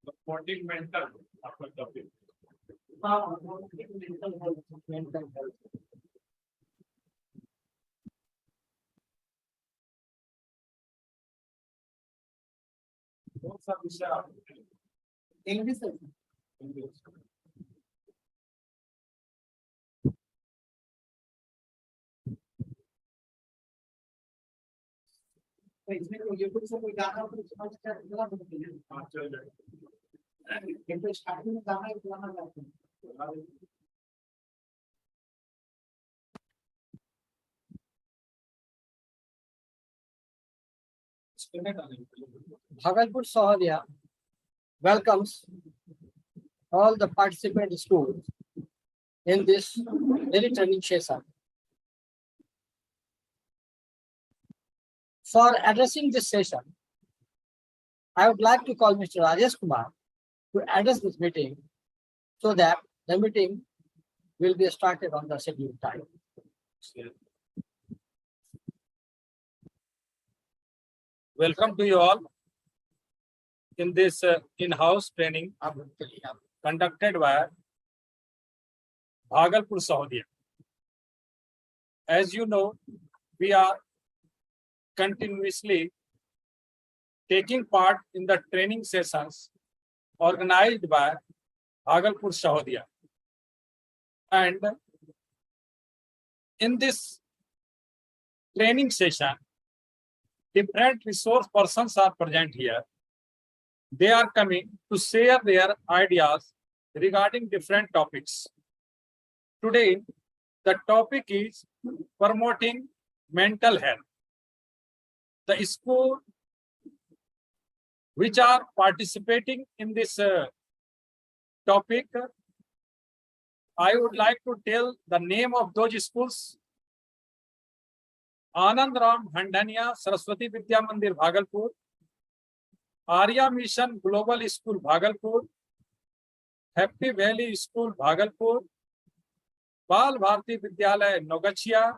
Supporting mental आपका topic. mental health. कौन सा विषय आप English. इसमें यूट्यूब से कोई गाना तो समझ कर चला सकते हैं। हाँ चल जाएगा। किंतु स्टार्टिंग में गाना एक गाना गाते हैं। Bhagalpur Sahodaya welcomes all the participant schools in this daily training session. For addressing this session, I would like to call Mr. Rajesh Kumar to address this meeting so that the meeting will be started on the scheduled time. Welcome to you all in this in-house training conducted by Bhagalpur Sahodaya. As you know, we are continuously taking part in the training sessions organized by Bhagalpur Sahodaya. And in this training session, different resource persons are present here. They are coming to share their ideas regarding different topics. Today, the topic is promoting mental health. The school which are participating in this topic, I would like to tell the name of those schools. Anand Ram Handania Saraswati Vidya Mandir Bhagalpur, Arya Mission Global School Bhagalpur, Happy Valley School Bhagalpur, Bal Bharti Vidyalaya Nogachia,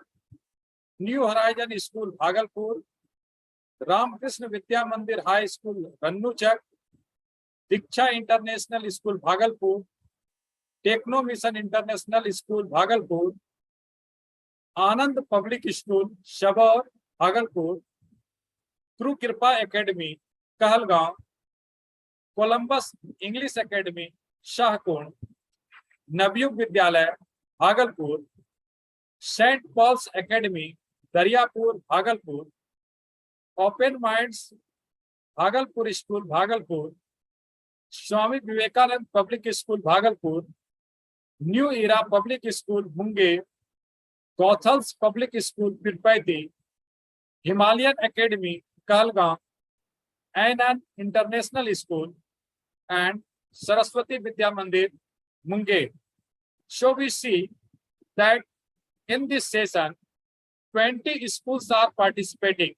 New Horizon School Bhagalpur, Ram Krishna Vidya Mandir High School Rannuchak, Diksha International School Bhagalpur, Techno Mission International School Bhagalpur, Anand Public School Shabor Bhagalpur, True Kripa Academy Kahalgaon, Columbus English Academy Shahkund, Navyug Vidyalaya Bhagalpur, St. Paul's Academy Daryapur Bhagalpur, Open Minds Bhagalpur School Bhagalpur, Swami Vivekanand Public School Bhagalpur, New Era Public School Munger, Gothals Public School Pirpaiti, Himalayan Academy Kahalgaon, Anand International School, and Saraswati Vidya Mandir Munger. So we see that in this session, 20 schools are participating.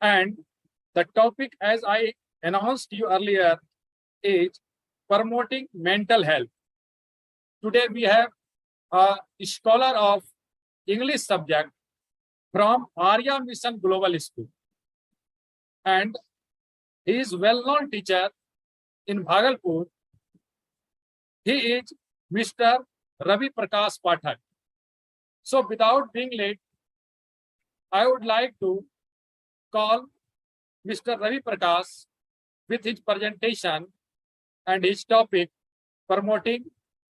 And the topic, as I announced you earlier, is promoting mental health. Today we have a scholar of English subject from Arya Mission Global School. And he is well-known teacher in Bhagalpur. He is Mr. Ravi Prakash Pathak. So without being late, I would like to call Mr. Ravi Prakash with his presentation and his topic, promoting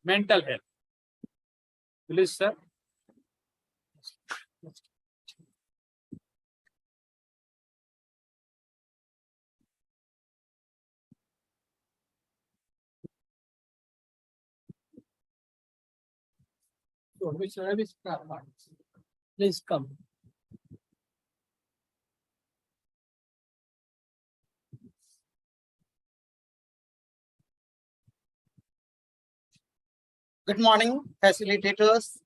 mental health. Please, sir. So, Mr. Ravi Prakash, please come. Good morning, facilitators,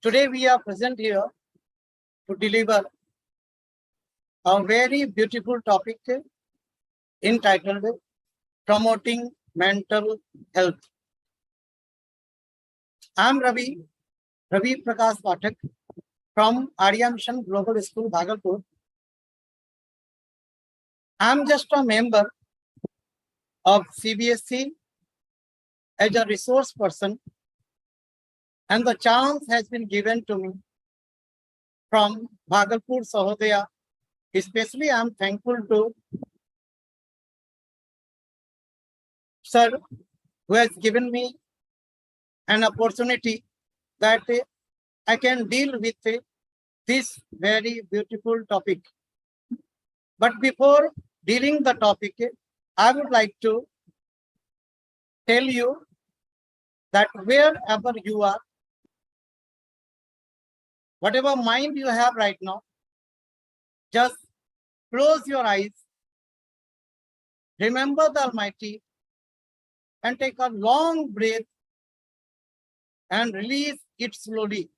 Today we are present here to deliver a very beautiful topic entitled Promoting Mental Health. I am Ravi Prakash Pathak from Arya Mission Global School, Bhagalpur. I am just a member of CBSE as a resource person, and the chance has been given to me from Bhagalpur Sahodaya. Especially, I am thankful to Sir, who has given me an opportunity that I can deal with this very beautiful topic. But before dealing the topic, I would like to tell you that wherever you are, whatever mind you have right now, just close your eyes, remember the Almighty, and take a long breath and release it slowly.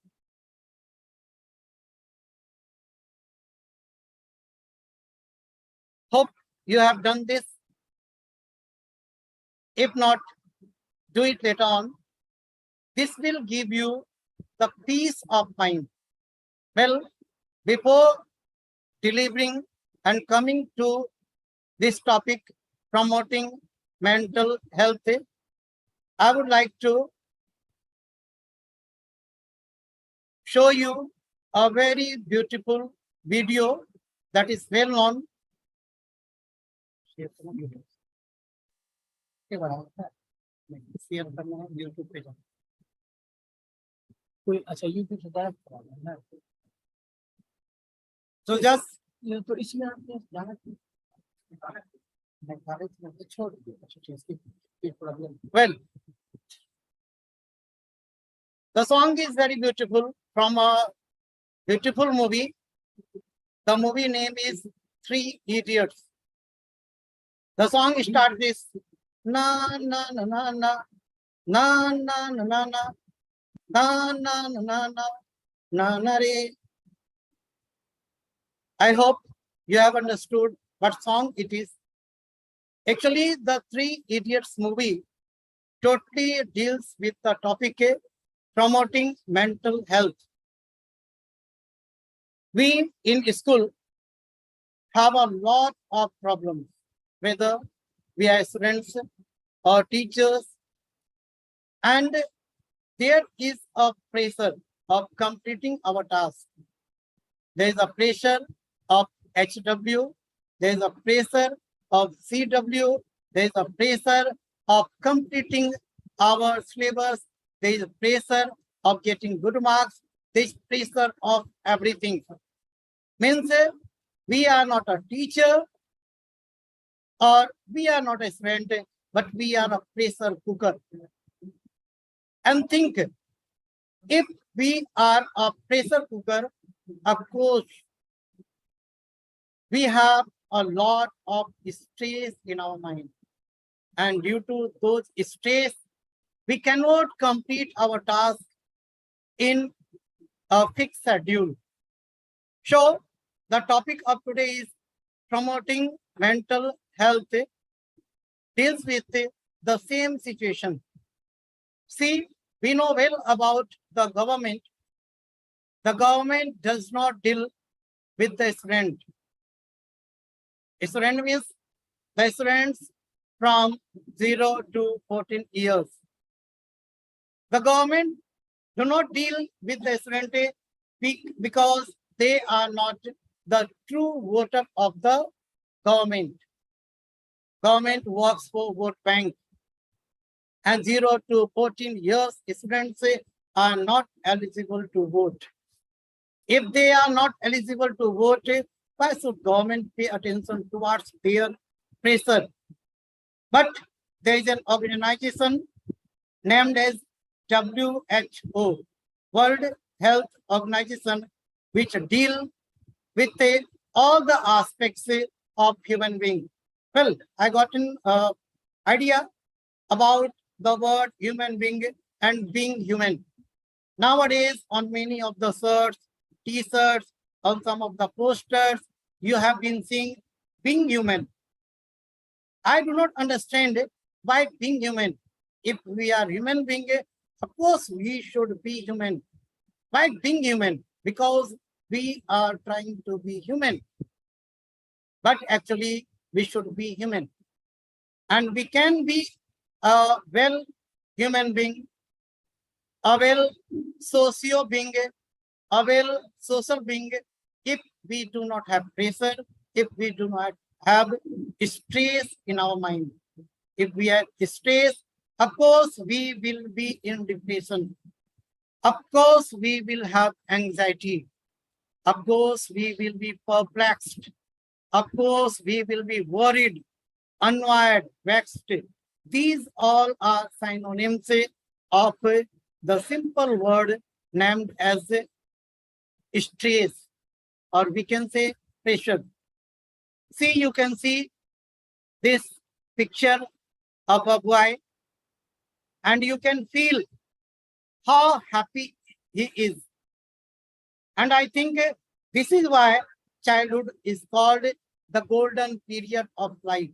Hope you have done this. If not, do it later on. This will give you the peace of mind. Well, before delivering and coming to this topic, promoting mental health, I would like to show you a very beautiful video that is well known. YouTube पे जाओ। कोई अच्छा YouTube से direct करा है। So just ये तो इसमें आपने डायरेक्ट छोड़ दिया। अच्छा ठीक है problem. Well, the song is very beautiful from a beautiful movie. The movie name is Three Idiots. The song starts this na na na na na na na na na na na na na na na na re. I hope you have understood what song it is. Actually, the Three Idiots movie totally deals with the topic promoting mental health. We in school have a lot of problems, whether we are students or teachers, and there is a pressure of completing our task. There is a pressure of HW, there is a pressure of CW, there is a pressure of completing our syllabus, there is a pressure of getting good marks, there is pressure of everything. Means we are not a teacher or we are not a student, but we are a pressure cooker. And think, if we are a pressure cooker, of course, we have a lot of stress in our mind. And due to those stress, we cannot complete our task in a fixed schedule. So, the topic of today is promoting mental health, deals with the same situation. See, we know well about the government. The government does not deal with the student. Student means the students from 0 to 14 years. The government do not deal with the student because they are not the true voter of the government. Government works for vote bank. And 0 to 14 years, students are not eligible to vote. If they are not eligible to vote, why should government pay attention towards their pressure? But there is an organization named as WHO, World Health Organization, which deal with all the aspects of human being. Well, I got an idea about the word human being and being human. Nowadays, on many of the shirts, t-shirts, on some of the posters, you have been seeing being human. I do not understand why being human. If we are human being, of course we should be human. Why being human? Because we are trying to be human. But actually, we should be human. And we can be a well human being, a well socio being, a well social being, if we do not have pressure, if we do not have stress in our mind. If we have stress, of course, we will be in depression. Of course, we will have anxiety. Of course, we will be perplexed. Of course, we will be worried, annoyed, vexed. These all are synonyms of the simple word named as stress, or we can say pressure. See, you can see this picture of a boy, and you can feel how happy he is. And I think this is why childhood is called the golden period of life.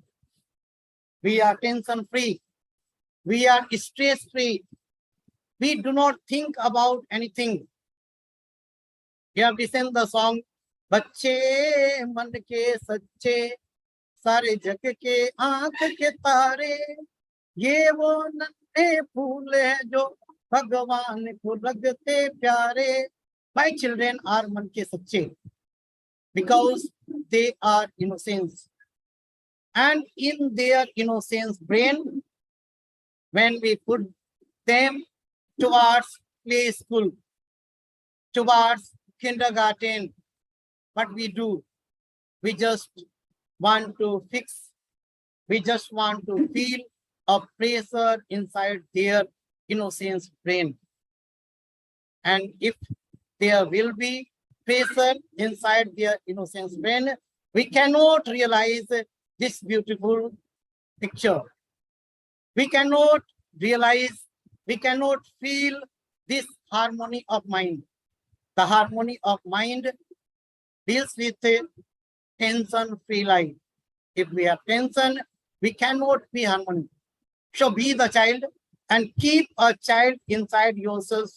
We are tension free. We are stress free. We do not think about anything. You have listened the song, बच्चे मन के सच्चे सारे जग के आंख के तारे ये वो नन्हे फूल है जो भगवान को लगते प्यारे. My children are मन के सच्चे because they are innocent, and in their innocence brain, when we put them towards play school, towards kindergarten, what we do, we just want to fix, we just want to feel a pressure inside their innocence brain. And if there will be pressure inside their innocence brain, we cannot realize this beautiful picture. We cannot realize, we cannot feel this harmony of mind. The harmony of mind deals with a tension-free life. If we have tension, we cannot be harmony. So be the child and keep a child inside yourself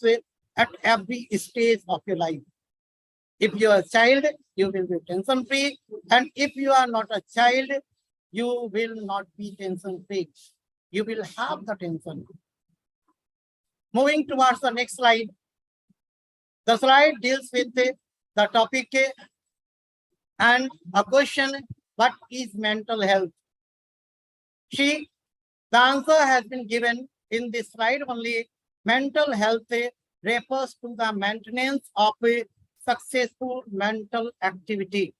at every stage of your life. If you are a child, you will be tension-free. And if you are not a child, you will not be tension-free. You will have the tension. Moving towards the next slide. The slide deals with the topic and a question, what is mental health? The answer has been given in this slide only. Mental health refers to the maintenance of a successful mental activity.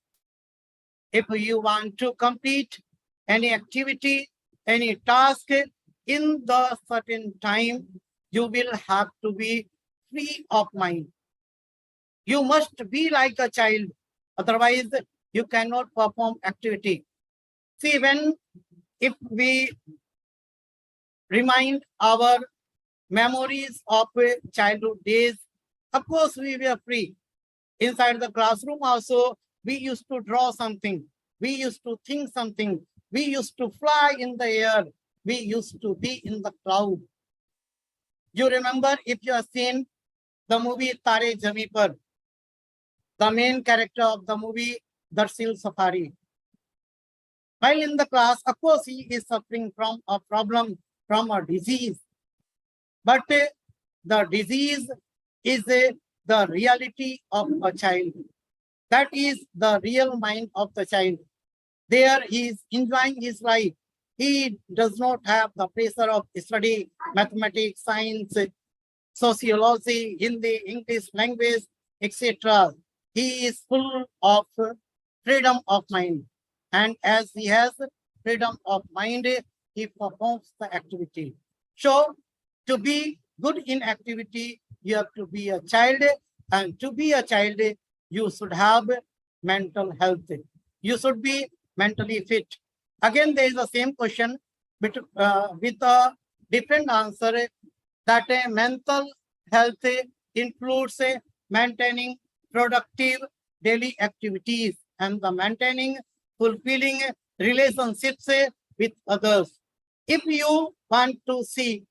If you want to complete any activity, any task in the certain time, you will have to be free of mind. You must be like a child, otherwise you cannot perform activity. See, if we remind our memories of childhood days, of course we were free. Inside the classroom also, we used to draw something. We used to think something. We used to fly in the air. We used to be in the cloud. You remember, if you have seen the movie Tare Zami Par, the main character of the movie, Darsil Safari. While in the class, of course, he is suffering from a problem, from a disease. But the disease is the reality of a child. That is the real mind of the child. There he is enjoying his life. He does not have the pressure of study, mathematics, science, sociology, Hindi, English language, etc. He is full of freedom of mind. And as he has freedom of mind, he performs the activity. So, to be good in activity, you have to be a child. And to be a child, you should have mental health. You should be mentally fit. Again, there is the same question with a different answer, that mental health includes maintaining productive daily activities and the maintaining fulfilling relationships with others. If you want to see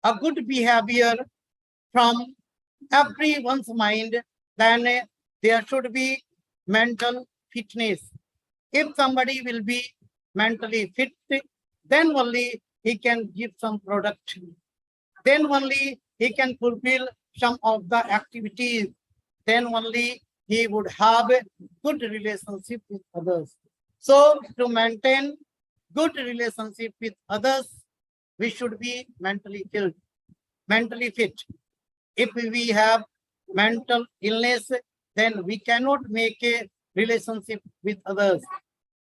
a good behavior from everyone's mind, then there should be mental fitness. If somebody will be mentally fit, then only he can give some product. Then only he can fulfill some of the activities. Then only he would have a good relationship with others. So to maintain good relationship with others, we should be mentally fit. If we have mental illness, then we cannot make a relationship with others.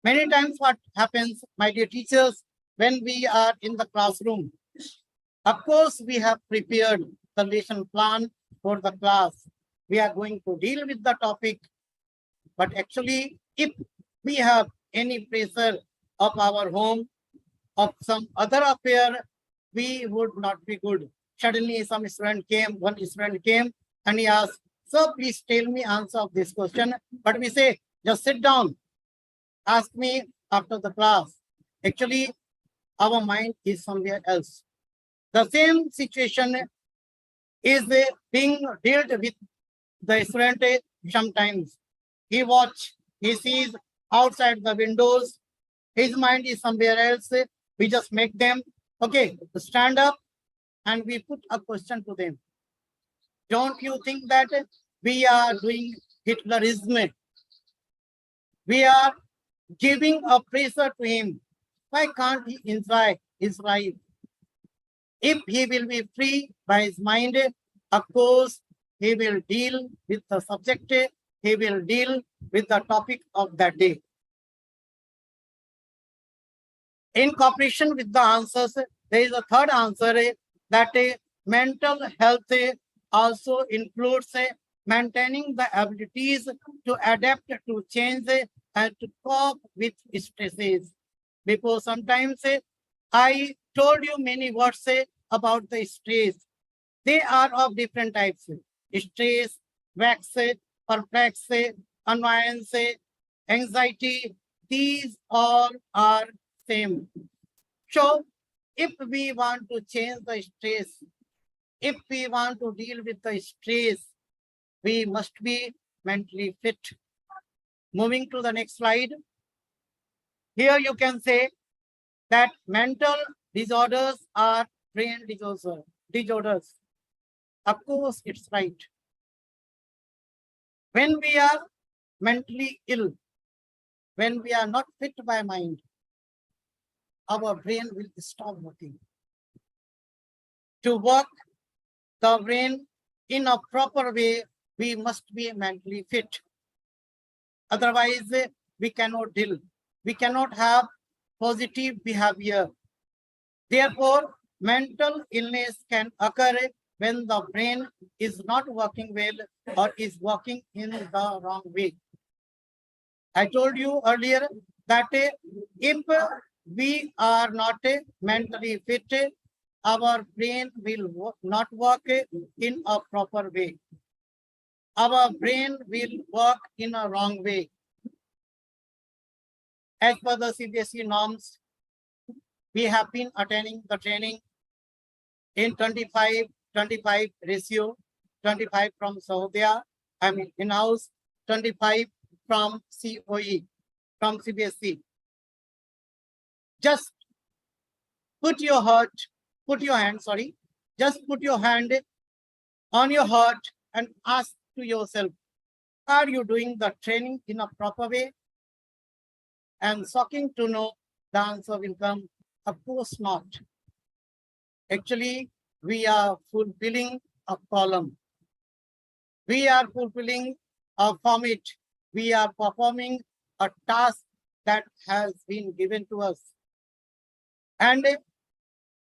Many times what happens, my dear teachers, when we are in the classroom, of course, we have prepared the lesson plan for the class. We are going to deal with the topic. But actually, if we have any pressure of our home, of some other affair, we would not be good. Suddenly, one student came and he asked, "Sir, please tell me answer of this question." But we say, just sit down, ask me after the class. Actually, our mind is somewhere else. The same situation is being dealt with the student sometimes. He sees outside the windows, his mind is somewhere else. We just make them, okay, stand up and we put a question to them. Don't you think that we are doing Hitlerism? We are giving a pressure to him. Why can't he enjoy his life? If he will be free by his mind, of course, he will deal with the subject, he will deal with the topic of that day. In cooperation with the answers, there is a third answer that mental health also includes maintaining the abilities to adapt to change and to cope with stresses. Because sometimes I told you many words about the stress. They are of different types. Stress, vex, perplex, annoyance, anxiety. These all are same. So if we want to change the stress, if we want to deal with the stress, we must be mentally fit. Moving to the next slide. Here you can say that mental disorders are brain disorders. Of course, it's right. When we are mentally ill, when we are not fit by mind, our brain will stop working. To work the brain in a proper way, we must be mentally fit. Otherwise, we cannot deal. We cannot have positive behavior. Therefore, mental illness can occur when the brain is not working well or is working in the wrong way. I told you earlier that if we are not mentally fit, our brain will not work in a proper way. Our brain will work in a wrong way. As per the CBSE norms, we have been attending the training in 25-25 ratio, 25 from Sahodaya, I mean in-house, 25 from COE, from CBSE. Just put your hand on your heart and ask to yourself, are you doing the training in a proper way? And shocking to know, the answer will come, of course not. Actually, we are fulfilling a column. We are fulfilling a format. We are performing a task that has been given to us. And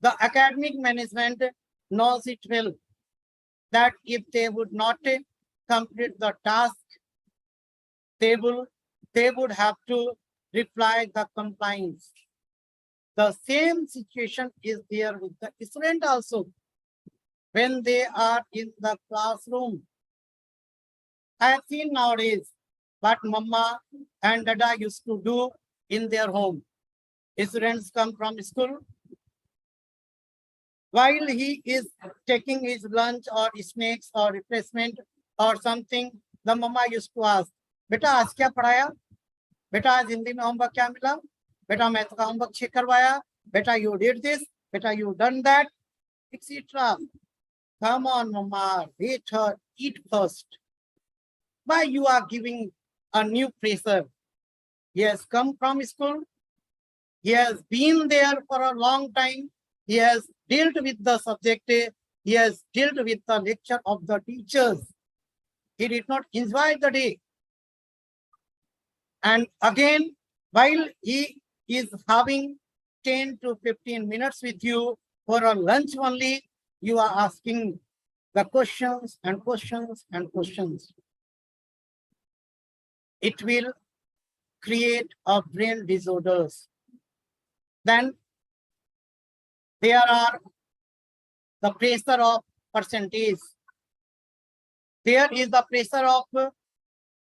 the academic management knows it well, that if they would not complete the task, they would have to reply the compliance. The same situation is there with the student also. when they are in the classroom. I have seen nowadays what mama and dada used to do in their home. Students come from school. While he is taking his lunch or snacks or refreshment or something, the mama used to ask, बेटा आज क्या पढ़ाया? बेटा आज हिंदी में homework क्या मिला? बेटा मैथ का होमवर्क चेक करवाया? बेटा you did this? बेटा you done that? Etc. Come on, mama, let her eat first. Why you are giving a new pressure? He has come from school. He has been there for a long time. He has dealt with the subject. He has dealt with the lecture of the teachers. He did not enjoy the day. And again, while he is having 10 to 15 minutes with you for a lunch only, you are asking the questions and questions and questions. It will create a brain disorders. Then there are the pressure of percentage. There is the pressure of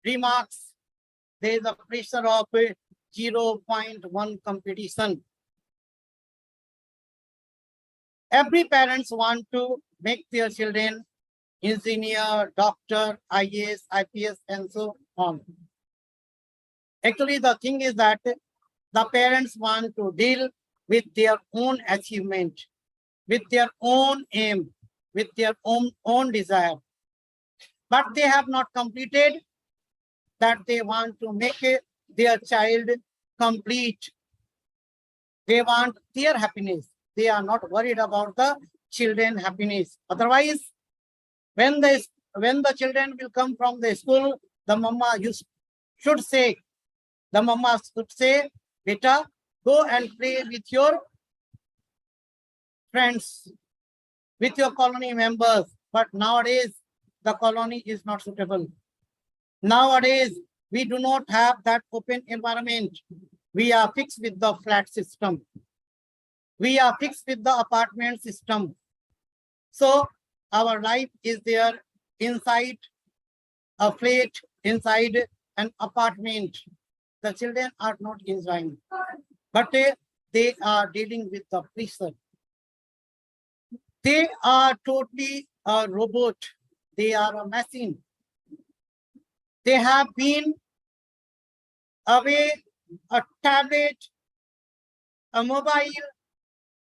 remarks. There is the pressure of 0.1 competition. Every parents want to make their children engineer, doctor, IAS, IPS, and so on. Actually, the thing is that the parents want to deal with their own achievement, with their own aim, with their own desire. But they have not completed that they want to make their child complete. They want their happiness. They are not worried about the children happiness. Otherwise, when the children will come from the school, the mama should say, beta, go and play with your friends, with your colony members. But nowadays, the colony is not suitable. Nowadays, we do not have that open environment. We are fixed with the flat system. We are fixed with the apartment system. So our life is there inside a flat, inside an apartment. The children are not enjoying, but they are dealing with the pressure. They are totally a robot. They are a machine. They have been away a tablet, a mobile,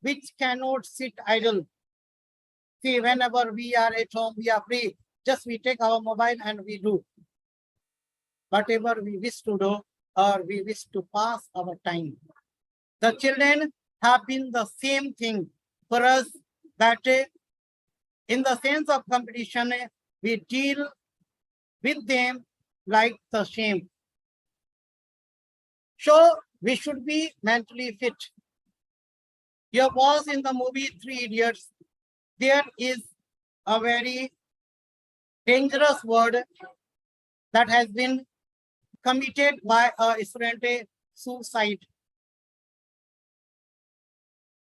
which cannot sit idle. See, whenever we are at home, we are free. Just we take our mobile and we do whatever we wish to do, or we wish to pass our time. The children have been the same thing for us, that in the sense of competition, we deal with them like the same. So we should be mentally fit. There was in the movie 3 Idiots, there is a very dangerous word that has been committed by a student, suicide.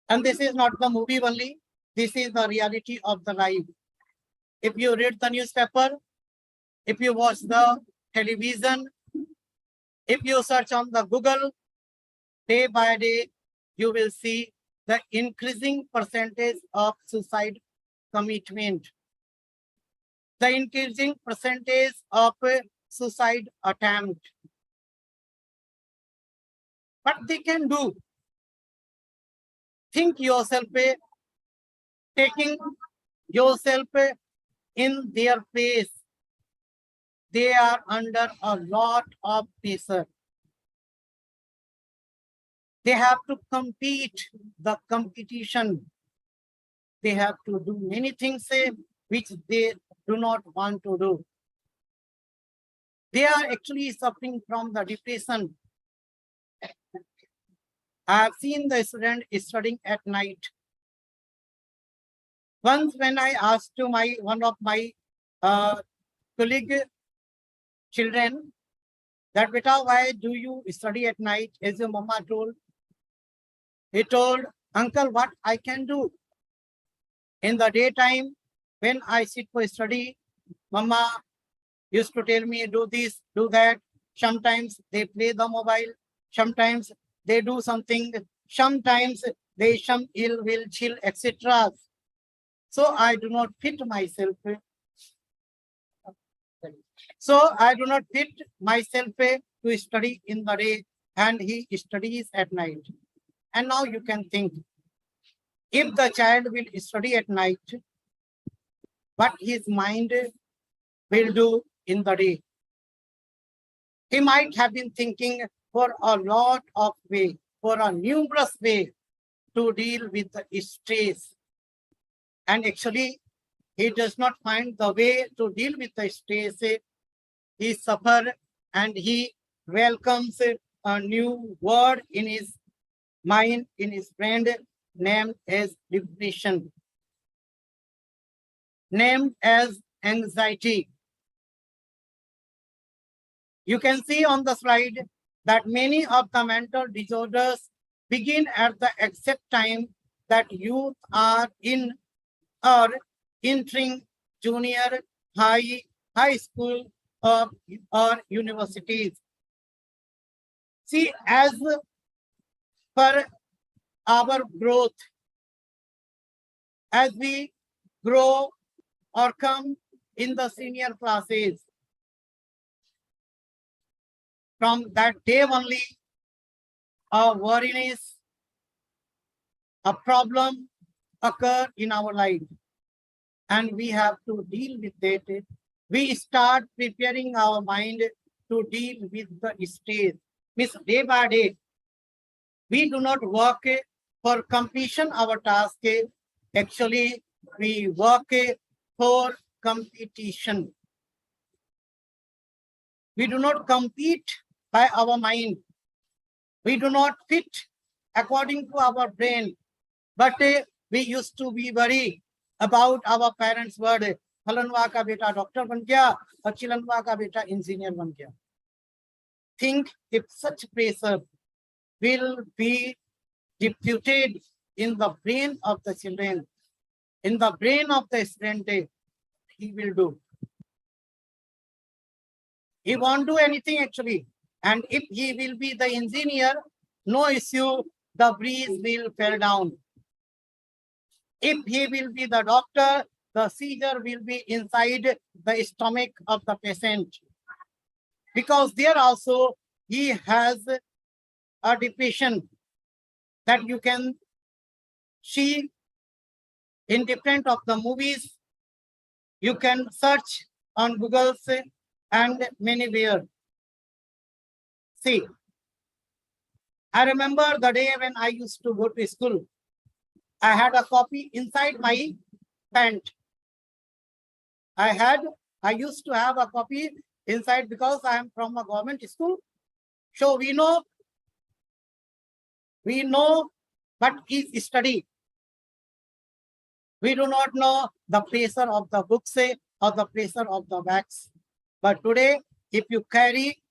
And this is not the movie only, this is the reality of the life. If you read the newspaper, if you watch the television, if you search on the Google, day by day, you will see the increasing percentage of suicide commitment, the increasing percentage of suicide attempt. What they can do? Think yourself, taking yourself in their place. They are under a lot of pressure. They have to compete the competition. They have to do many things which they do not want to do. They are actually suffering from the depression. I have seen the student studying at night. Once when I asked to one of my colleague children that, beta, why do you study at night, as your mama told? He told, uncle, what I can do? In the daytime, when I sit for study, Mama used to tell me, do this, do that. Sometimes they play the mobile. Sometimes they do something. Sometimes they some ill will, chill, etc. So I do not fit myself. So I do not fit myself to study in the day, and he studies at night. And now you can think, if the child will study at night, what his mind will do in the day. He might have been thinking for a lot of way, for a numerous way to deal with the stress. And actually, he does not find the way to deal with the stress. He suffers and he welcomes a new word in his mind, in his brain, named as depression, named as anxiety. You can see on the slide that many of the mental disorders begin at the exact time that youth are in or entering junior high school or universities. See, as per our growth, as we grow or come in the senior classes, from that day only, a worriness, a problem occur in our life, and we have to deal with it. We start preparing our mind to deal with the stage. Means day by day, we do not work for completion our task. Actually, we work for competition. We do not compete by our mind. We do not fit according to our brain. But we used to be worried about our parents' word. फलनवा का बेटा doctor बन गया और चिलनवा का बेटा engineer बन गया. Think if such pressure will be deputed in the brain of the children, in the brain of the student, he will do. He won't do anything actually. And if he will be the engineer, no issue, the breeze will fall down. If he will be the doctor, the seizure will be inside the stomach of the patient. Because there also he has a depression that you can see in different of the movies. You can search on Google and manywhere. See, I remember the day when I used to go to school. I had a copy inside my pant. I used to have a copy inside because I am from a government school. So we know what is study. We do not know the pressure of the books or the pressure of the bags. But today, if you carry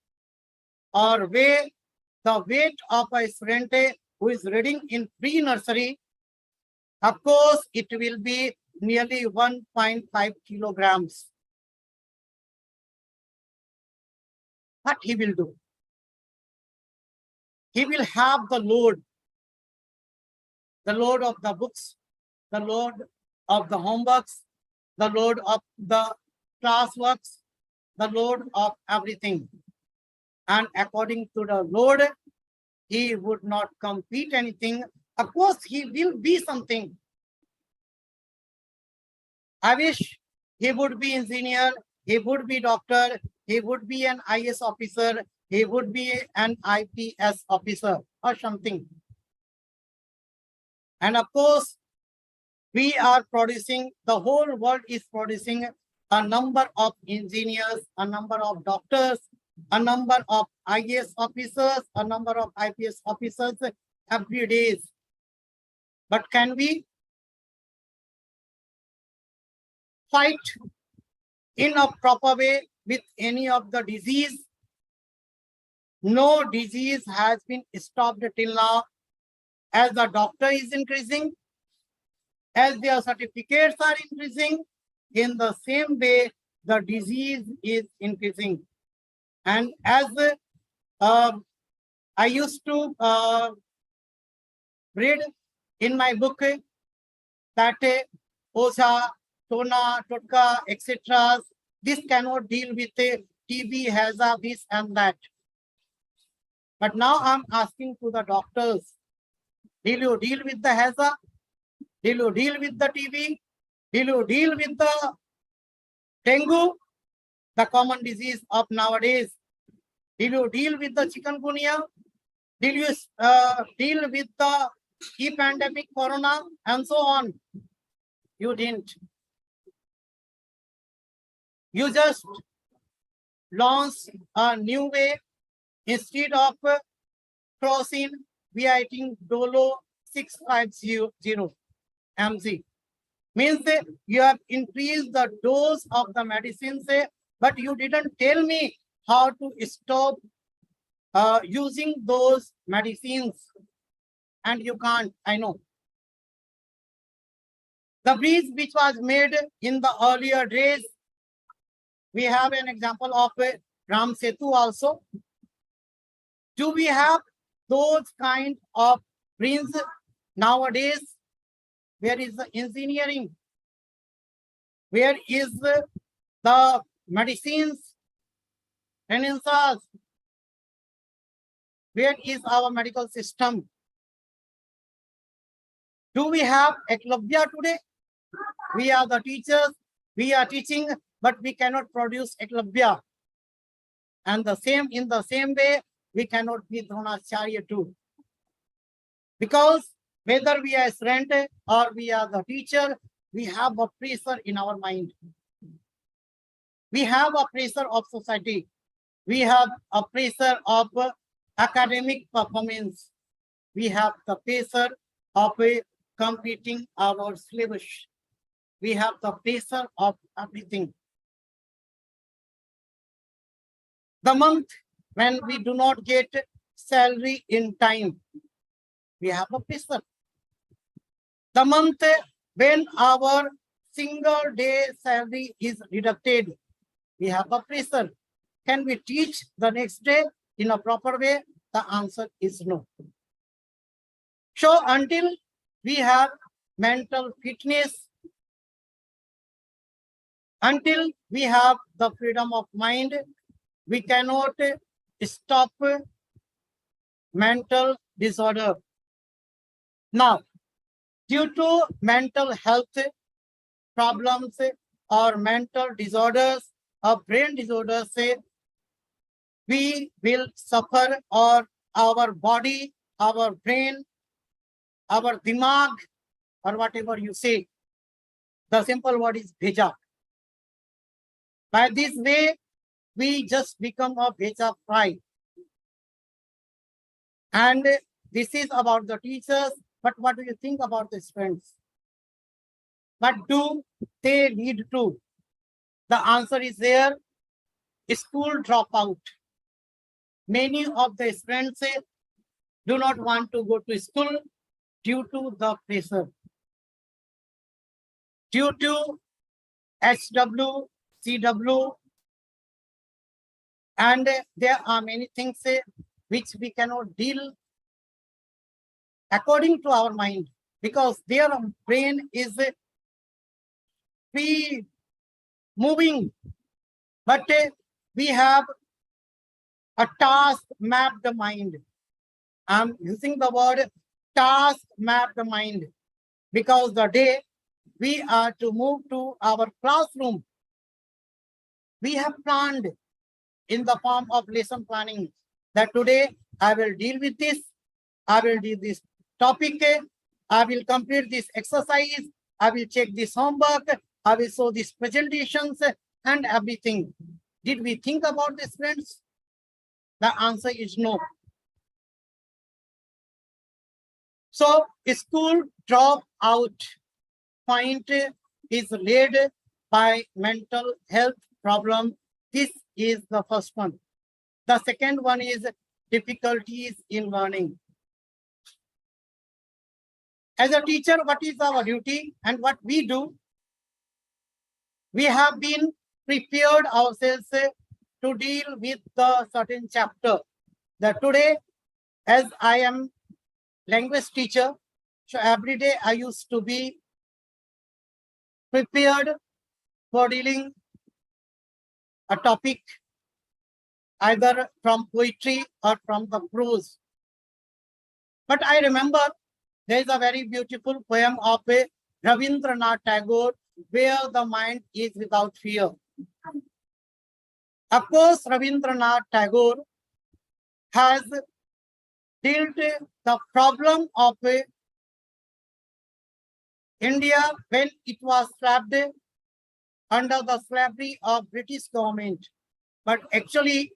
or weigh the weight of a student who is reading in pre-nursery, of course, it will be nearly 1.5 kilograms. What he will do? He will have the load of the books, the load of the homeworks, the load of the classworks, the load of everything. And according to the load, he would not complete anything. Of course, he will be something. I wish he would be engineer, he would be doctor, he would be an IS officer, he would be an IPS officer or something. And of course, we are producing, the whole world is producing a number of engineers, a number of doctors, a number of IAS officers, a number of IPS officers every day. But can we fight in a proper way with any of the disease? No disease has been stopped till now. As the doctor is increasing, as their certificates are increasing, in the same way, the disease is increasing. And as I used to read in my book that OSA, Tona, Totka, etc. This cannot deal with TB, HAZA, this and that. But now I'm asking to the doctors, will you deal with the HAZA? Will you deal with the TB? Will you deal with the dengue, the common disease of nowadays? Will you deal with the chikungunya? Will you deal with the e-pandemic corona and so on? You didn't. You just launched a new way. Instead of crossin, we are eating Dolo 650 mg. Means you have increased the dose of the medicines, but you didn't tell me how to stop using those medicines. And you can't, I know. The bridge which was made in the earlier days, we have an example of Ram Setu also. Do we have those kind of bridges nowadays? Where is the engineering? Where is the medicines, renaissance? Where is our medical system? Do we have eklavya today? We are the teachers, we are teaching, but we cannot produce eklavya. And in the same way, we cannot be Dronacharya too. Because whether we are a student or we are the teacher, we have a pressure in our mind. We have a pressure of society. We have a pressure of academic performance. We have the pressure of completing our syllabus. We have the pressure of everything. The month when we do not get salary in time, we have a pressure. The month when our single day salary is deducted, we have a pressure. Can we teach the next day in a proper way? The answer is no. So until we have mental fitness, until we have the freedom of mind, we cannot stop mental disorder. Now, due to mental health problems or mental disorders or brain disorders, we will suffer, or our body, our brain, our dimag, or whatever you say. The simple word is bheja. By this way, we just become a bheja fry. And this is about the teachers, but what do you think about the students? What do they lead to? The answer is there, school dropout. Many of the students do not want to go to school due to the pressure, due to HW, CW, and there are many things which we cannot deal according to our mind, because their brain is free moving, but we have a task mapped mind. I'm using the word task mapped mind because the day we are to move to our classroom, we have planned in the form of lesson planning that today I will deal with this, I will do this topic, I will complete this exercise, I will check this homework, I will show these presentations and everything. Did we think about this, friends? The answer is no. So school dropout point is led by mental health problem. This is the first one. The second one is difficulties in learning. As a teacher, what is our duty and what we do? we have been prepared ourselves to deal with the certain chapter. That today, as I am language teacher, so every day I used to be prepared for dealing a topic either from poetry or from the prose. But I remember there is a very beautiful poem of Rabindranath Tagore, where the mind is without fear. Of course, Rabindranath Tagore has dealt the problem of India when it was slapped under the slavery of British government. But actually,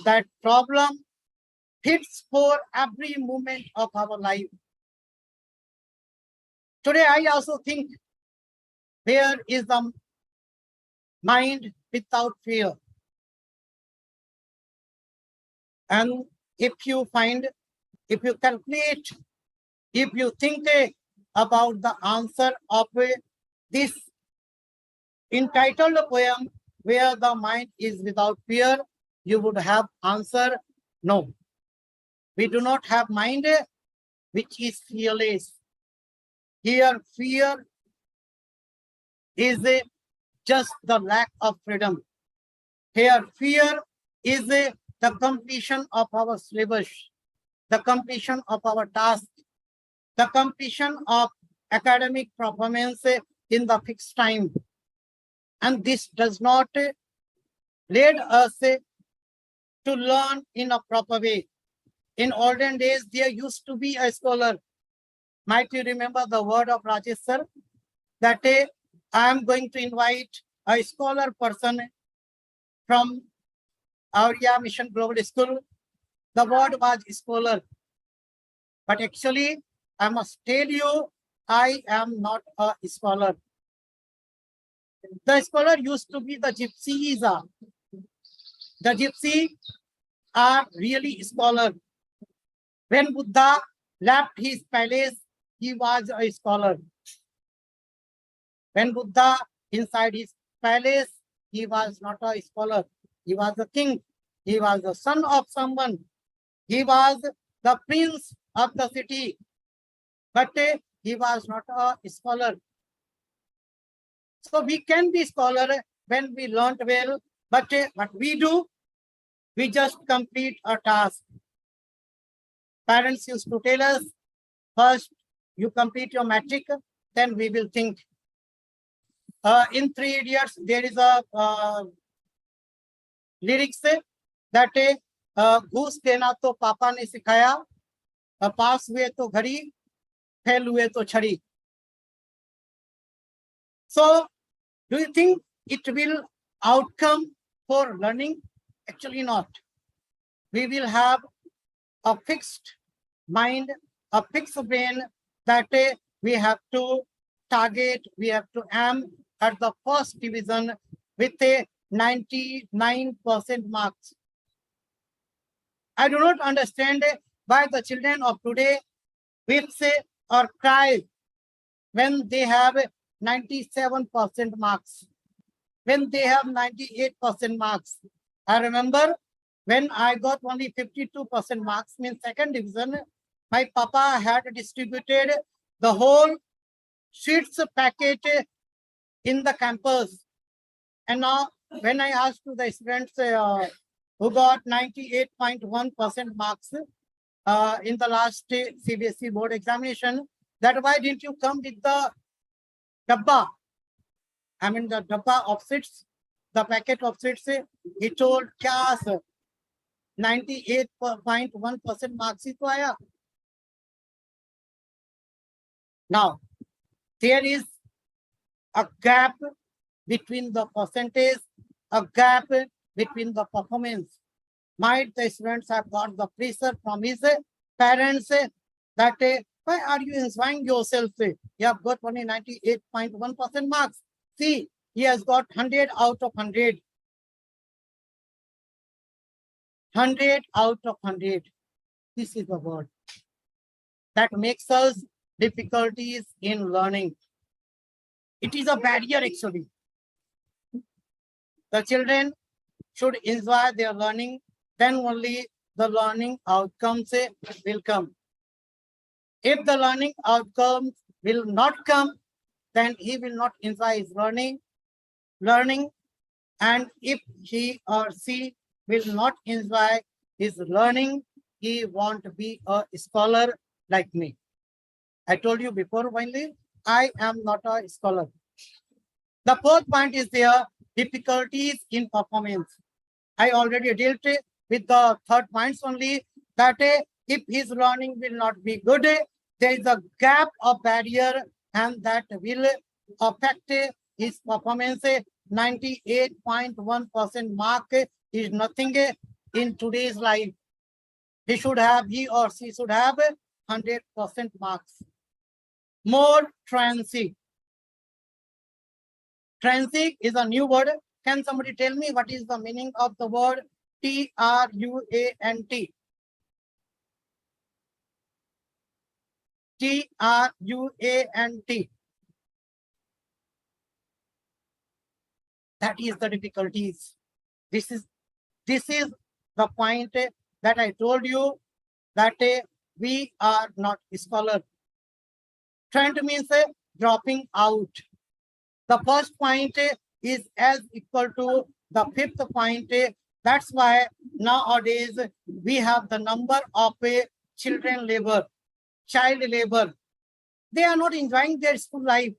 that problem hits for every moment of our life. Today, I also think where is the mind without fear? And if you find, if you calculate, if you think about the answer of this entitled poem, where the mind is without fear, you would have answer no. We do not have mind which is fearless. Here, fear is just the lack of freedom. Here, fear is the completion of our syllabus, the completion of our task, the completion of academic performance in the fixed time. And this does not lead us to learn in a proper way. In olden days, there used to be a scholar. Might you remember the word of Rajesh sir? That I am going to invite a scholar person from Aurea Mission Global School. The word was scholar. But actually, I must tell you, I am not a scholar. The scholar used to be the gypsies. The gypsy are really scholar. When Buddha left his palace, he was a scholar. When Buddha inside his palace, he was not a scholar. He was a king. He was the son of someone. He was the prince of the city. But he was not a scholar. So we can be scholar when we learned well. But what we do, we just complete a task. Parents used to tell us, first you complete your matric, then we will think. In 3 Idiots, there is a lyrics that घूस देना तो पापा ने सिखाया, पास हुए तो घड़ी, fail हुए तो छड़ी. So, do you think it will outcome for learning? Actually not. We will have a fixed mind, a fixed brain that we have to target, we have to aim at the first division with a 99% marks. I do not understand why the children of today will say or cry when they have 97% marks, when they have 98% marks. I remember when I got only 52% marks, means second division, my papa had distributed the whole sheets packet in the campus. And now when I asked to the students who got 98.1% marks in the last CBSE board examination, that why didn't you come with the dabba? I mean the dabba of seats, the packet of seats. He told, kya sir, 98.1% marks ही तो आया. Now, there is a gap between the percentage, a gap between the performance. Might the students have got the pressure from his parents that why are you enjoying yourself? You have got only 98.1% marks. See, he has got 100 out of 100. 100 out of 100. This is the word that makes us difficulties in learning. It is a barrier actually. The children should enjoy their learning, then only the learning outcomes will come. If the learning outcomes will not come, then he will not enjoy his learning, and if he or she will not enjoy his learning, he won't be a scholar like me. I told you before, finally, I am not a scholar. The fourth point is there, difficulties in performance. I already dealt with the third points only, that if his learning will not be good, there is a gap of barrier and that will affect his performance. 98.1% mark is nothing in today's life. He or she should have 100% marks. More transit. Transit is a new word. Can somebody tell me what is the meaning of the word TRUANT? TRUANT. That is the difficulties. This is the point that I told you, that we are not scholar. Trend means dropping out. The first point is as equal to the fifth point. That's why nowadays we have the number of children labor, child labor. They are not enjoying their school life.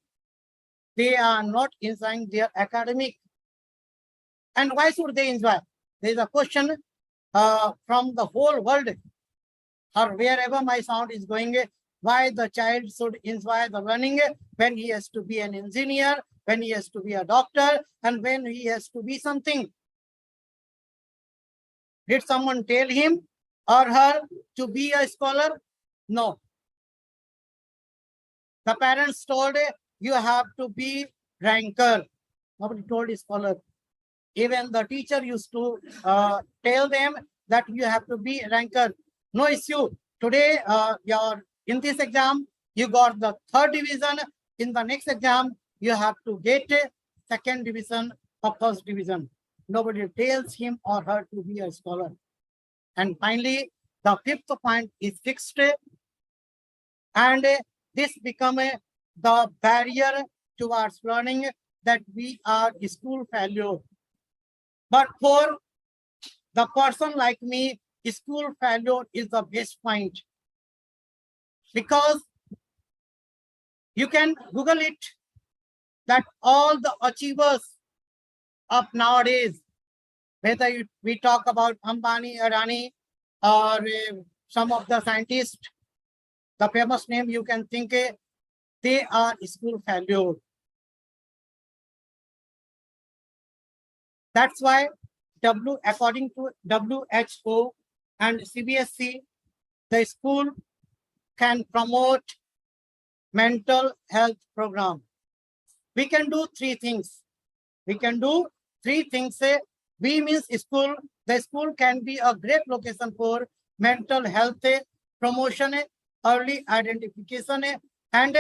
They are not enjoying their academic. And why should they enjoy? There is a question from the whole world, or wherever my sound is going, why the child should enjoy the learning when he has to be an engineer, when he has to be a doctor, and when he has to be something. Did someone tell him or her to be a scholar? No. The parents told you have to be ranker. Nobody told a scholar. Even the teacher used to tell them that you have to be ranker. No issue. Today, in this exam, you got the 3rd division. In the next exam, you have to get 2nd division or 1st division. Nobody tells him or her to be a scholar. And finally, the 5th point is fixed. And this becomes the barrier towards learning, that we are school failure. But for the person like me, school failure is the best point. Because you can Google it, that all the achievers of nowadays, whether we talk about Ambani, Adani, or some of the scientists, the famous name you can think, they are school failure. That's why according to WHO and CBSE, the school can promote mental health program. We can do 3 things. We can do 3 things. We means school. The school can be a great location for mental health promotion, early identification, and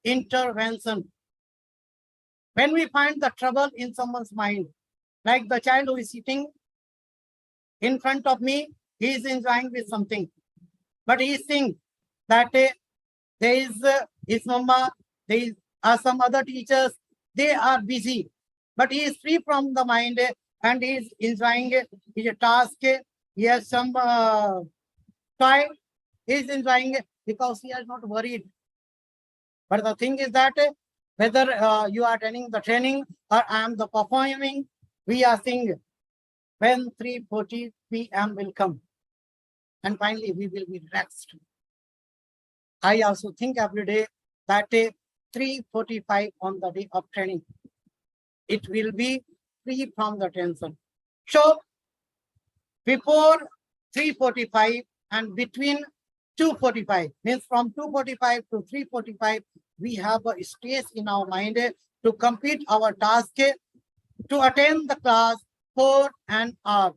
intervention. When we find the trouble in someone's mind, like the child who is sitting in front of me, he is enjoying with something, but he is saying that there is his mama, there are some other teachers, they are busy, but he is free from the mind and he is enjoying his task. He has some toy, he is enjoying because he is not worried. But the thing is that whether you are attending the training or I am the performing, we are seeing when 3:40 p.m. will come. And finally, we will be relaxed. I also think every day that 3:45 on the day of training, it will be free from the tension. So, before 3:45 and between 2:45, means from 2:45 to 3:45, we have a space in our mind to complete our task, to attend the class for an hour.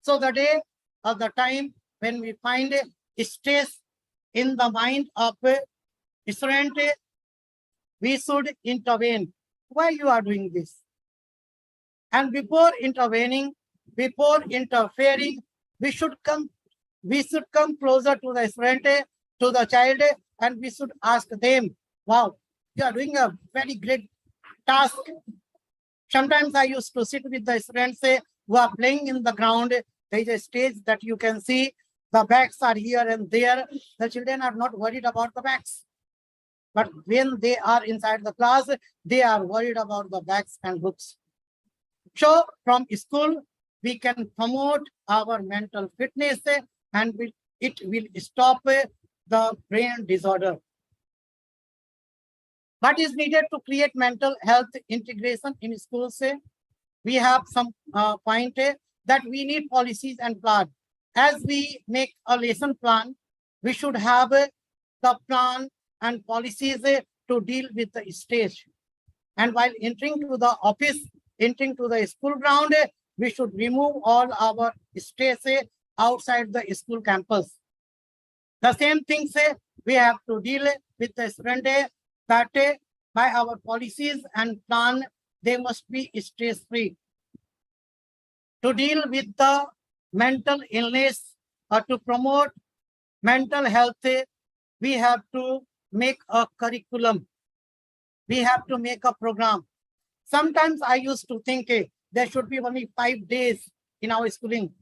So the day of the time when we find stress in the mind of a student, we should intervene. Why you are doing this? And before intervening, before interfering, we should come closer to the student, to the child, and we should ask them, wow, you are doing a very great task. Sometimes I used to sit with the students who are playing in the ground. There is a stage that you can see the bags are here and there. The children are not worried about the bags. But when they are inside the class, they are worried about the bags and books. So from school, we can promote our mental fitness and it will stop the brain disorder. What is needed to create mental health integration in schools? We have some point that we need policies and plan. As we make a lesson plan, we should have the plan and policies to deal with the stage. And while entering to the office, entering to the school ground, we should remove all our stress outside the school campus. The same things we have to deal with the student that by our policies and plan, they must be stress-free. To deal with the mental illness or to promote mental health, we have to make a curriculum. We have to make a program. Sometimes I used to think there should be only 5 days in our schooling.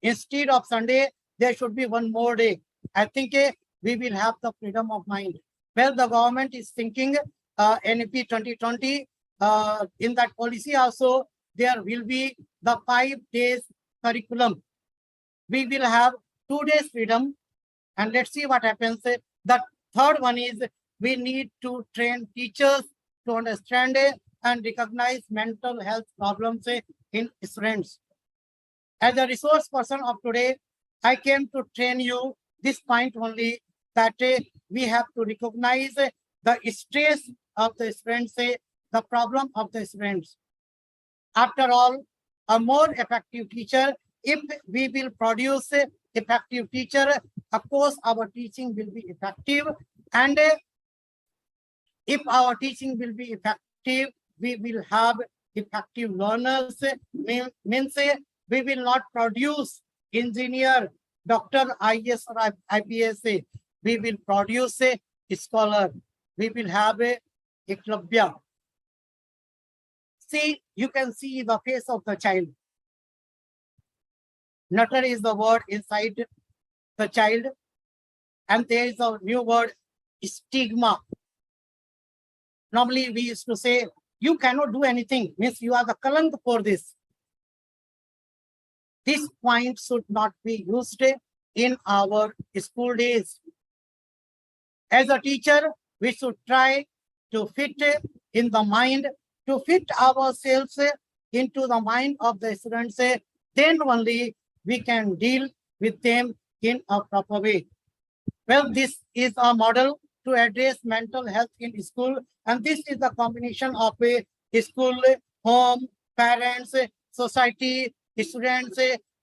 Instead of Sunday, there should be one more day. I think we will have the freedom of mind. Well, the government is thinking NEP 2020, in that policy also, there will be the 5 days curriculum. We will have 2 days freedom, and let's see what happens. The third one is we need to train teachers to understand and recognize mental health problems in students. As a resource person of today, I came to train you this point only, that we have to recognize the stress of the students, the problem of the students. After all, a more effective teacher, if we will produce effective teacher, of course, our teaching will be effective. And if our teaching will be effective, we will have effective learners. Means we will not produce engineer, doctor, IAS or IPS. We will produce a scholar. We will have a eklavya. See, you can see the face of the child. Nutter is the word inside the child. And there is a new word, stigma. Normally we used to say, you cannot do anything, means you are the kalank for this. This point should not be used in our school days. As a teacher, we should try to fit in the mind, to fit ourselves into the mind of the students. Then only we can deal with them in a proper way. Well, this is a model to address mental health in school. And this is the combination of a school, home, parents, society, students,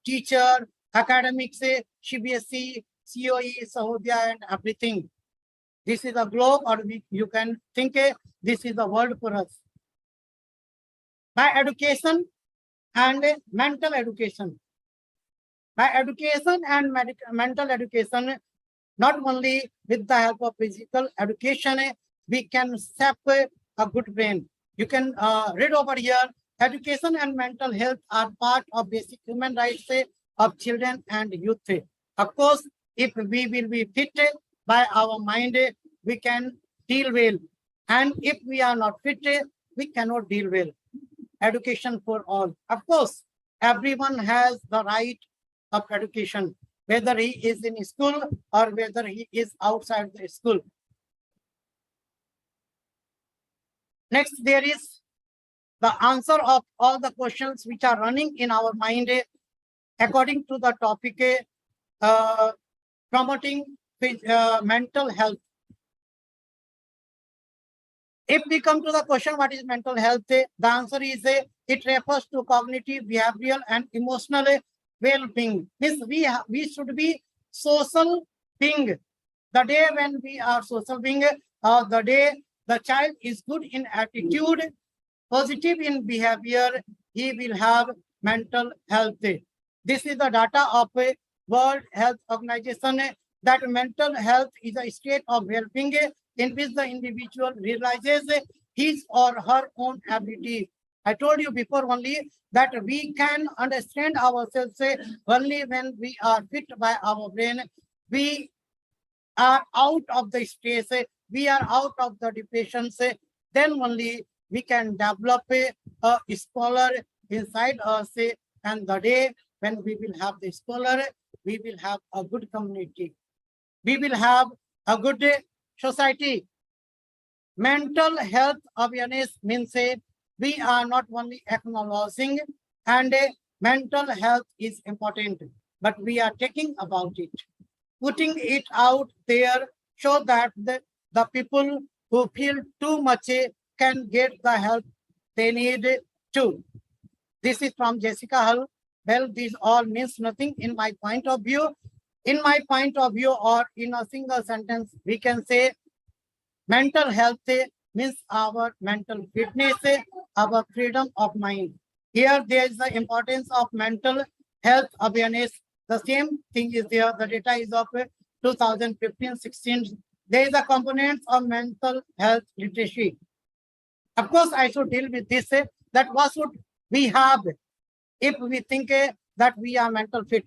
teacher, academics, CBSE, COE, Sahodaya, and everything. This is a globe, or you can think this is the world for us. By education and mental education. By education and mental education, not only with the help of physical education, we can shape a good brain. You can read over here, education and mental health are part of basic human rights of children and youth. Of course, if we will be fit by our mind, we can deal well. And if we are not fit, we cannot deal well. Education for all. Of course, everyone has the right of education, whether he is in school or whether he is outside the school. Next, there is the answer of all the questions which are running in our mind according to the topic promoting mental health. If we come to the question, what is mental health? The answer is it refers to cognitive, behavioral, and emotional well-being. Means we should be social being. The day when we are social being, the day the child is good in attitude, positive in behavior, he will have mental health. This is the data of a World Health Organization that mental health is a state of well-being in which the individual realizes his or her own ability. I told you before only that we can understand ourselves only when we are fit by our brain. We are out of the stress, we are out of the depression, then only we can develop a scholar inside us. And the day when we will have the scholar, we will have a good community. We will have a good society. Mental health awareness means we are not only acknowledging and mental health is important, but we are taking about it, putting it out there so that the people who feel too much can get the help they need too. This is from Jessica Hull. Well, this all means nothing in my point of view. In my point of view, or in a single sentence, we can say mental health means our mental fitness, our freedom of mind. Here, there is the importance of mental health awareness. The same thing is there. The data is of 2015-16. There is a component of mental health literacy. Of course, I should deal with this, that what should we have if we think that we are mental fit.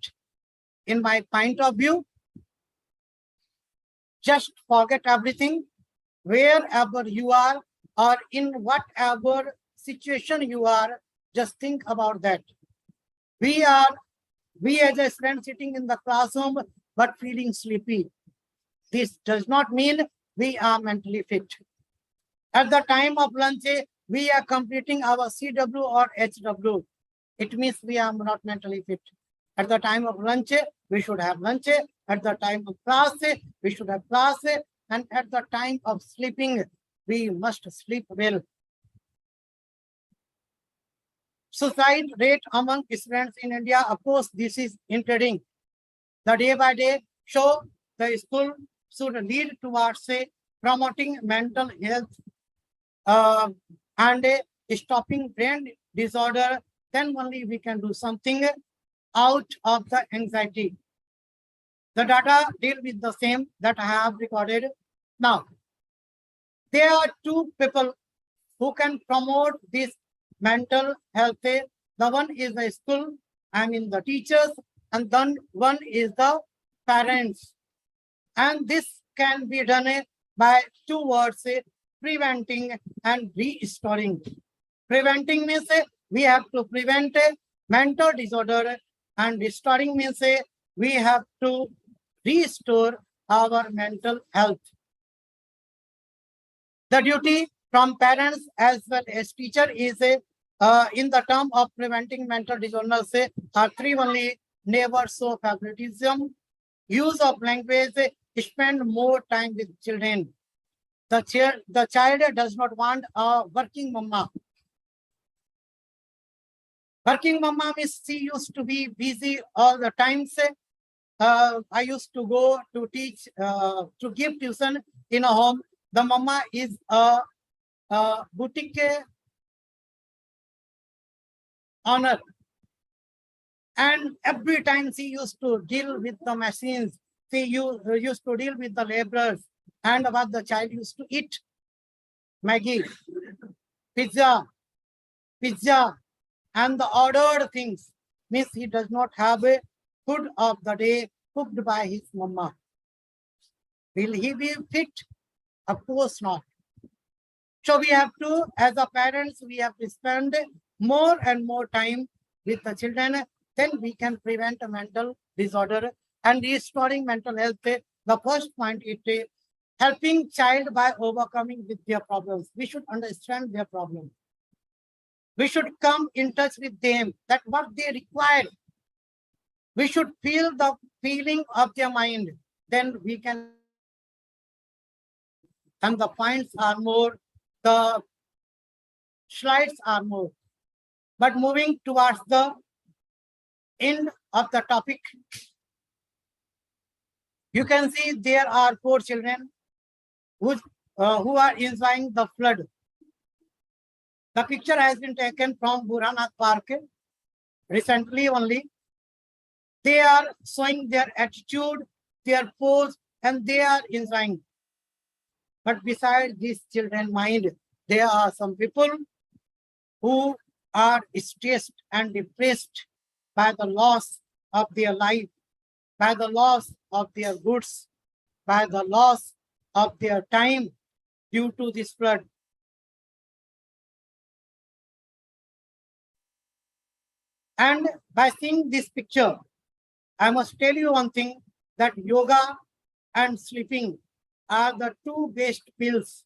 In my point of view, just forget everything, wherever you are or in whatever situation you are, just think about that. We as a student sitting in the classroom but feeling sleepy. This does not mean we are mentally fit. At the time of lunch, we are completing our CW or HW. It means we are not mentally fit. At the time of lunch, we should have lunch. At the time of class, we should have class. And at the time of sleeping, we must sleep well. Suicide rate among students in India, of course, this is increasing. The day by day, so the school should lead towards promoting mental health and stopping brain disorder. Then only we can do something out of the anxiety. The data deal with the same that I have recorded. Now, there are two people who can promote this mental health. The one is the school, I mean the teachers, and then one is the parents. And this can be done by two words, preventing and restoring. Preventing means we have to prevent mental disorder, and restoring means we have to restore our mental health. The duty from parents as well as teacher is in the term of preventing mental disorders are three only: never show favoritism, use of language, spend more time with children. The child does not want a working mama. Working mama means she used to be busy all the time. I used to go to teach, to give tuition in a home. The mama is a boutique owner. And every time she used to deal with the machines, she used to deal with the laborers. And what the child used to eat? Maggie, pizza, and the ordered things. Means he does not have a food of the day cooked by his mama. Will he be fit? Of course not. So we have to, as a parents, we have to spend more and more time with the children. Then we can prevent a mental disorder and restoring mental health. The first point is helping child by overcoming with their problems. We should understand their problem. We should come in touch with them, that what they require. We should feel the feeling of their mind. Then we can. And the points are more, the slides are more. But moving towards the end of the topic, you can see there are 4 children who are enjoying the flood. The picture has been taken from Burhanath Park recently only. They are showing their attitude, their pose, and they are enjoying. But besides this children mind, there are some people who are stressed and depressed by the loss of their life, by the loss of their goods, by the loss of their time due to this flood. And by seeing this picture, I must tell you one thing, that yoga and sleeping are the two best pills.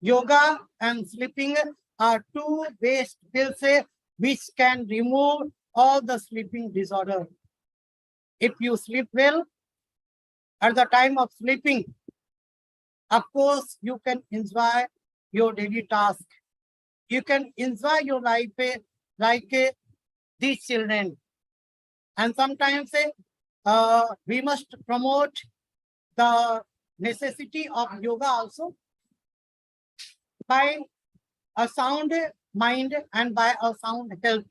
Yoga and sleeping are two best pills which can remove all the sleeping disorder. If you sleep well, at the time of sleeping, of course, you can enjoy your daily task. You can enjoy your life like these children. And sometimes we must promote the necessity of yoga also by a sound mind and by a sound health,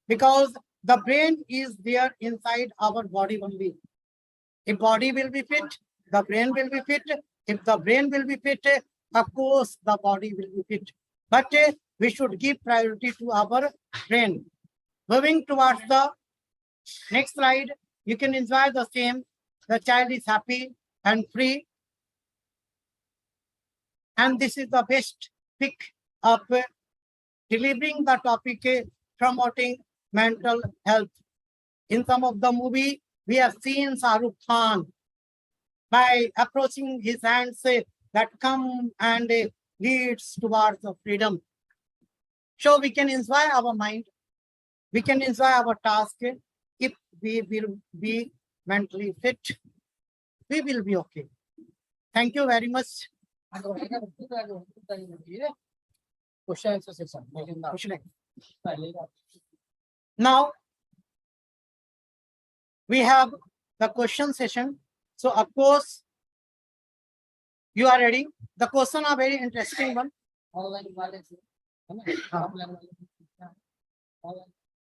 because the brain is there inside our body only. If body will be fit, the brain will be fit. If the brain will be fit, of course, the body will be fit. But we should give priority to our brain. Moving towards the next slide, you can enjoy the same. The child is happy and free. And this is the best pick of delivering the topic promoting mental health. In some of the movie, we have seen Shahrukh Khan by approaching his hands that come and leads towards the freedom. So we can enjoy our mind, we can enjoy our task. If we will be mentally fit, we will be okay. Thank you very much. Now, we have the question session. So, of course, you are ready. The question are very interesting one.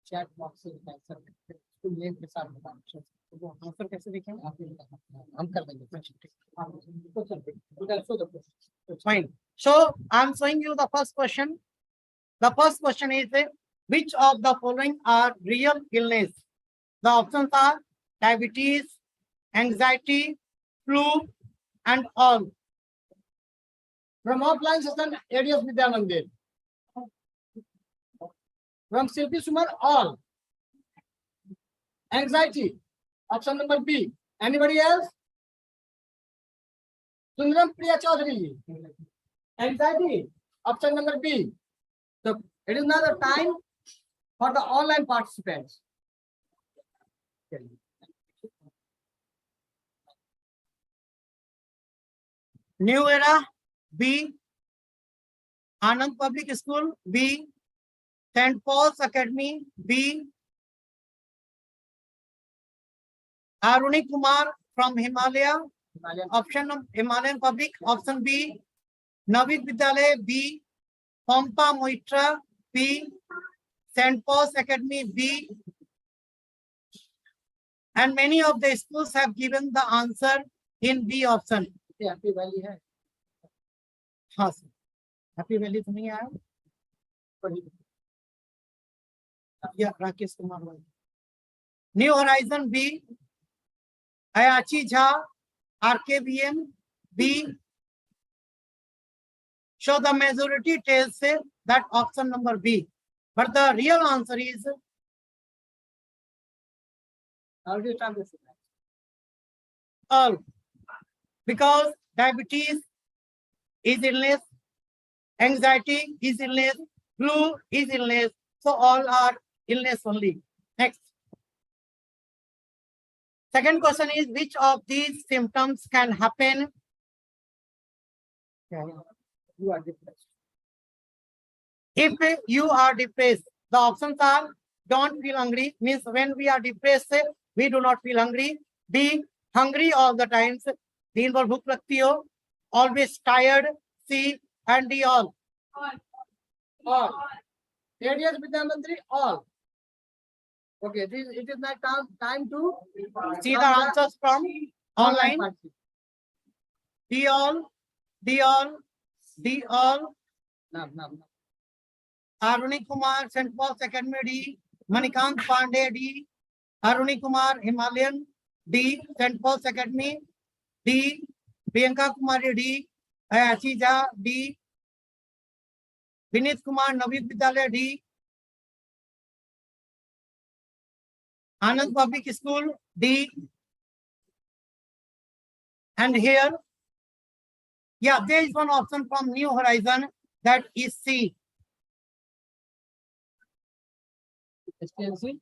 Chat box answer कैसे देखें हम कर देंगे fine. So I'm showing you the first question. The first question is which of the following are real illness? The options are diabetes, anxiety, flu, and all. From offline session, ADS Vidyanand. From Silpi Sumar, all. Anxiety, option number B. Anybody else? Sundaram Priya Chaudhary. Anxiety, option number B. So it is now the time for the online participants. New Era, B. Anand Public School, B. St. Paul's Academy, B. Aruni Kumar from Himalaya, option of Himalayan Public, option B. Navik Vidyalaya, B. Pompa Moitra, B. St. Paul's Academy, B. And many of the schools have given the answer in B option. Happy Valley hai. हाँ sir, Happy Valley तो नहीं आया? या राकेश कुमार भाई. New Horizon B. Ayachi Jha, RKBM, B. So the majority tells that option number B. But the real answer is, how do you translate that? All. Because diabetes is illness, anxiety is illness, flu is illness. So all are illness only. Next. Second question is, which of these symptoms can happen? You are depressed. If you are depressed, the options are don't feel hungry, means when we are depressed, we do not feel hungry. B, hungry all the times. दिन भर भूख लगती हो, always tired. C and D all. All. ADS Vidya Mantri, all. Okay, it is my time to See the answers from online. participant. D all, D all, D all. No. Aruni Kumar, St. Paul's Academy D. Manikant Pandey D. Aruni Kumar, Himalayan D. St. Paul's Academy D. Priyanka Kumari D. Achija D. Vinit Kumar, Navid Vidyalaya D. Anand Public School D. And here, yeah, there is one option from New Horizon, that is C. STNC,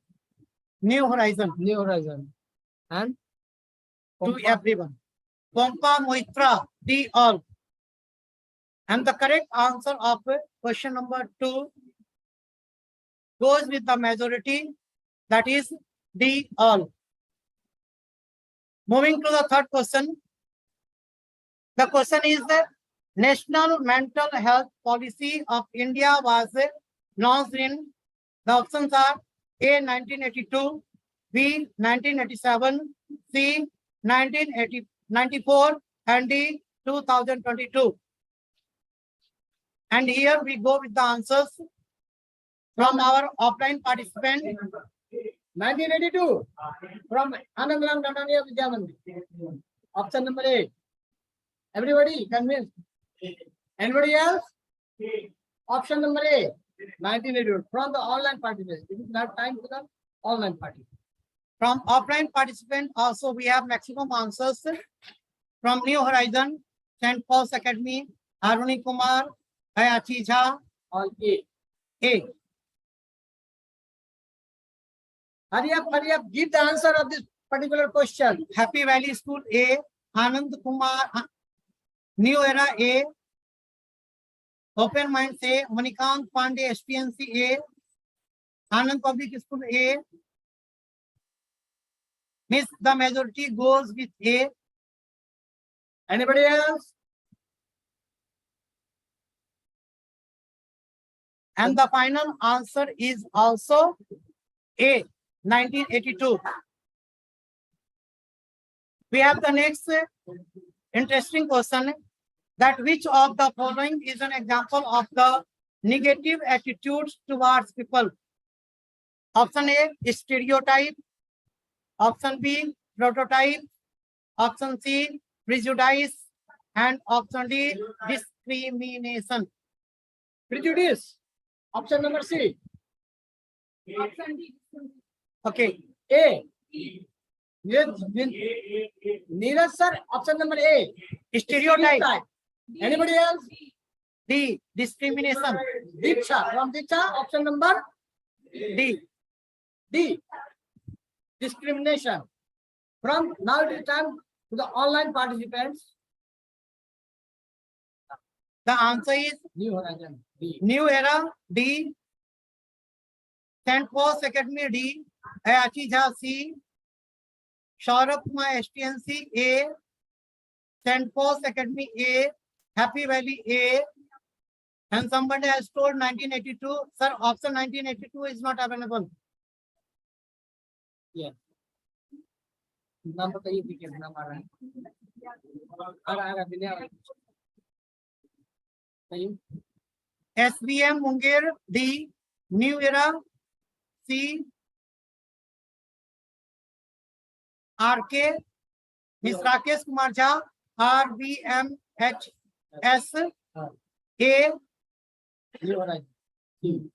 New Horizon. New Horizon. And To everyone. Pompa Moitra, D all. And the correct answer of question number 2 goes with the majority, that is D all. Moving to the third question. The question is the National Mental Health Policy of India was launched in, the options are A 1982, B 1987, C 1994, and D 2022. And here we go with the answers from our offline participant. 1982 from Anandaram Dandaniya Vidya Mantri. Option number A. Everybody convinced? Anybody else? Option number A. 1982 from the online participants. It is not time for the online party. From offline participant also we have maximum answers from New Horizon, St. Paul's Academy, Aruni Kumar, Ayachi Jha, All A. A. Hurry up, give the answer of this particular question. Happy Valley School A, Anand Kumar, New Era A, Open Minds A, Manikant Pandey SPNC A, Anand Public School A. Miss, the majority goes with A. Anybody else? And the final answer is also A, 1982. We have the next interesting question, that which of the following is an example of the negative attitudes towards people? Option A, stereotype. Option B, prototype. Option C, prejudice. And option D, discrimination. Prejudice. Option number C. Okay. A. Neeraj sir, option number A. Stereotype. Anybody else? D, discrimination. Diksha. From Diksha, option number D. D. Discrimination. From now it is time to the online participants. The answer is New Horizon. D. New Era D. St. Paul's Academy D. Ayachi Jha C. Saurabh Kumar STNC A. St. Paul's Academy A. Happy Valley A. And somebody has told 1982. Sir, option 1982 is not available. Yes. नाम बताइए भी कितना नाम आ रहा है आ रहा बिना सही SBM Munger D. New Era C. RK Miss Rakesh Kumar Jha RBMHS A. New horizon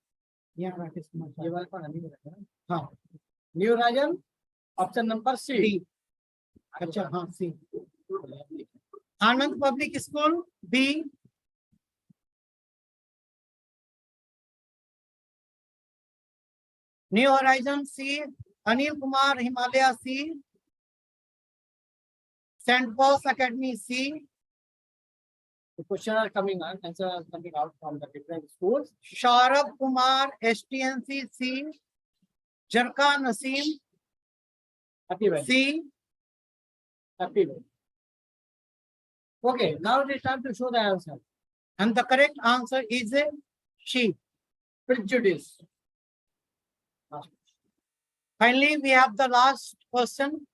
Yeah, Rakesh Kumar ये Jha. वाला कौन नहीं बताया हाँ, New Horizon option number C D. अच्छा, हाँ, C. Anand Public School B. New Horizon C. Anil Kumar Himalaya C. St. Paul's Academy C. The question are coming on, answer are coming out from the different schools. Saurabh Kumar STNC C. Jarka Naseem Happy Valley. C. Happy Valley. Okay, now it is time to show the answer. And the correct answer is C. prejudice. Finally, we have the last question,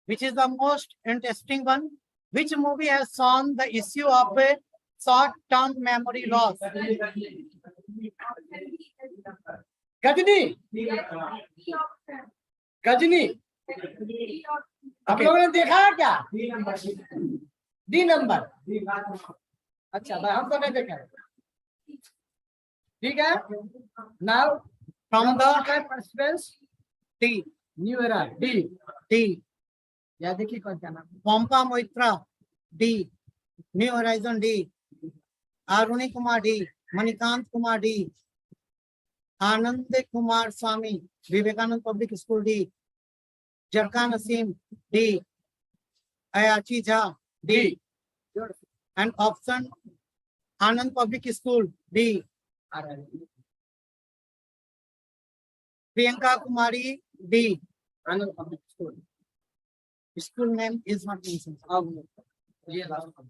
which is the most interesting one. Which movie has shown the issue of a short-term memory loss? Gajini, Gajini, आप लोगों ने देखा है क्या? D number. अच्छा, भाई हम तो नहीं देखा. ठीक है. Now From the participants, D. new era D. D. या देखिए कौन सा नाम. Pompa Moitra, D. New Horizon, D. Aruni Kumar, D. Manikant Kumar, D. Anand Kumar Swami, Vivekanand Public School, D. Jarkan Asim, D. Ayachi Jha, D. And option Anand Public School, D. Priyanka Kumari, D. Anand Public School. School name is not mentioned. ये last one.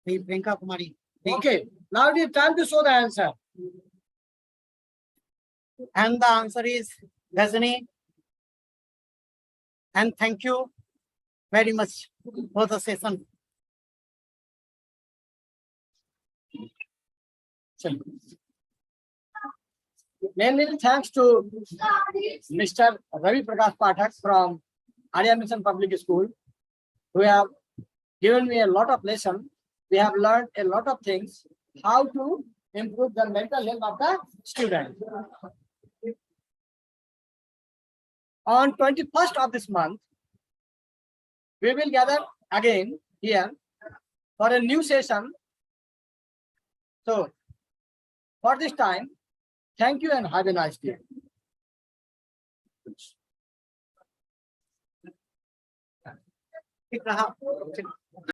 Priyanka Kumari. D. Okay, now it is time to show the answer. And the answer is Ghazni. And thank you very much for the session. Mainly thanks to Mr. Ravi Prakash Pathak from Arya Mission Public School, who have given me a lot of lessons. We have learned a lot of things, how to improve the mental health of the student. On 21st of this month, we will gather again here for a new session. So, for this time, thank you and have a nice day. ठीक रहा